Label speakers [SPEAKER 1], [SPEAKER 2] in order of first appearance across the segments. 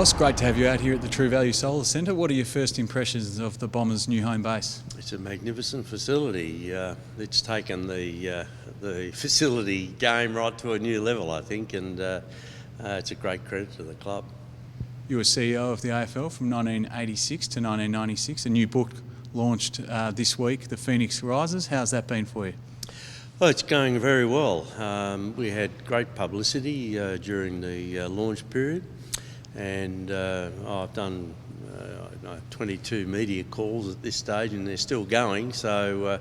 [SPEAKER 1] Ross, great to have you out here at the True Value Solar Centre. What are your first impressions of the Bombers' new home base?
[SPEAKER 2] It's a magnificent facility. It's taken the facility game right to a new level, I think, and it's a great credit to the club.
[SPEAKER 1] You were CEO of the AFL from 1986 to 1996. A new book launched this week, The Phoenix Rises. How's that been for you?
[SPEAKER 2] Well, it's going very well. We had great publicity during the launch period, and I've done 22 media calls at this stage, and they're still going, so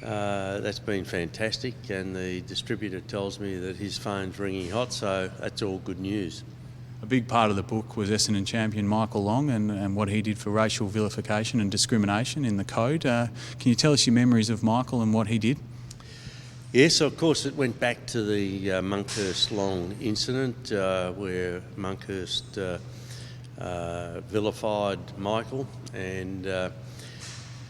[SPEAKER 2] that's been fantastic, and the distributor tells me that his phone's ringing hot, so that's all good news.
[SPEAKER 1] A big part of the book was Essendon champion Michael Long and what he did for racial vilification and discrimination in the code. Can you tell us your memories of Michael and what he did?
[SPEAKER 2] Yes, of course, it went back to the Monkhorst-Long incident where Monkhorst vilified Michael, and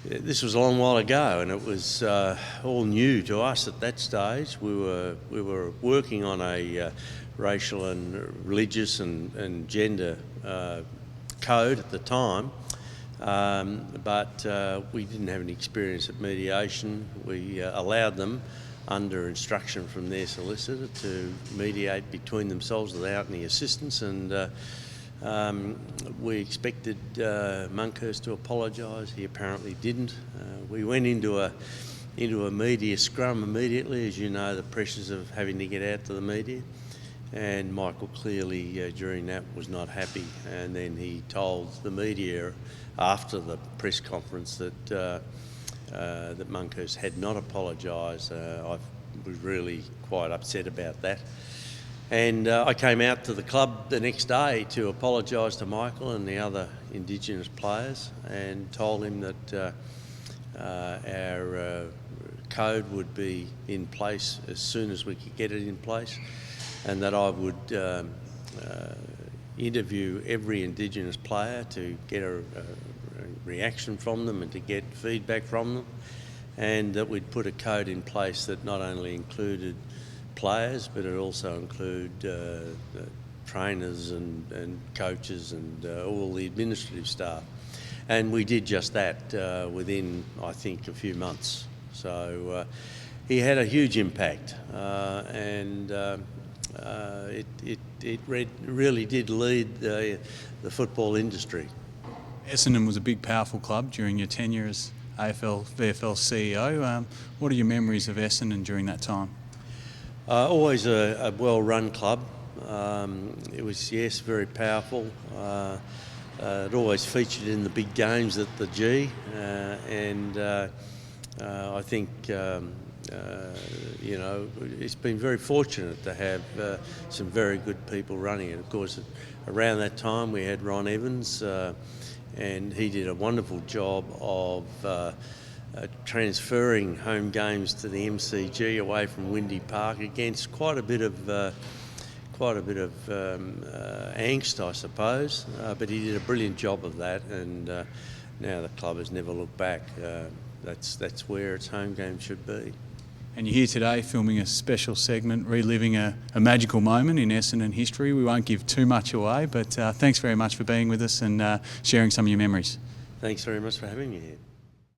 [SPEAKER 2] this was a long while ago, and it was all new to us at that stage. We were working on a racial and religious and gender code at the time, but we didn't have any experience at mediation. We allowed them, under instruction from their solicitor, to mediate between themselves without any assistance, and we expected Monkhorst to apologise. He apparently didn't. We went into a media scrum immediately, as you know, the pressures of having to get out to the media, and Michael clearly during that was not happy, and then he told the media after the press conference that that Monkhorst had not apologised. I was really quite upset about that. And I came out to the club the next day to apologise to Michael and the other Indigenous players, and told him that our code would be in place as soon as we could get it in place, and that I would interview every Indigenous player to get a reaction from them and to get feedback from them, and that we'd put a code in place that not only included players but it also include trainers and coaches and all the administrative staff. And we did just that within, I think, a few months. So he had a huge impact, and it really did lead the football industry.
[SPEAKER 1] Essendon was a big, powerful club during your tenure as VFL CEO. What are your memories of Essendon during that time?
[SPEAKER 2] Always a well-run club. It was, yes, very powerful. It always featured in the big games at the G, and I think you know, it's been very fortunate to have some very good people running it. Of course, around that time we had Ron Evans, and he did a wonderful job of transferring home games to the MCG away from Windy Park against quite a bit of angst, I suppose. But he did a brilliant job of that, and now the club has never looked back. That's where its home game should be.
[SPEAKER 1] And you're here today filming a special segment, reliving a magical moment in Essendon history. We won't give too much away, but thanks very much for being with us and sharing some of your memories.
[SPEAKER 2] Thanks very much for having me here.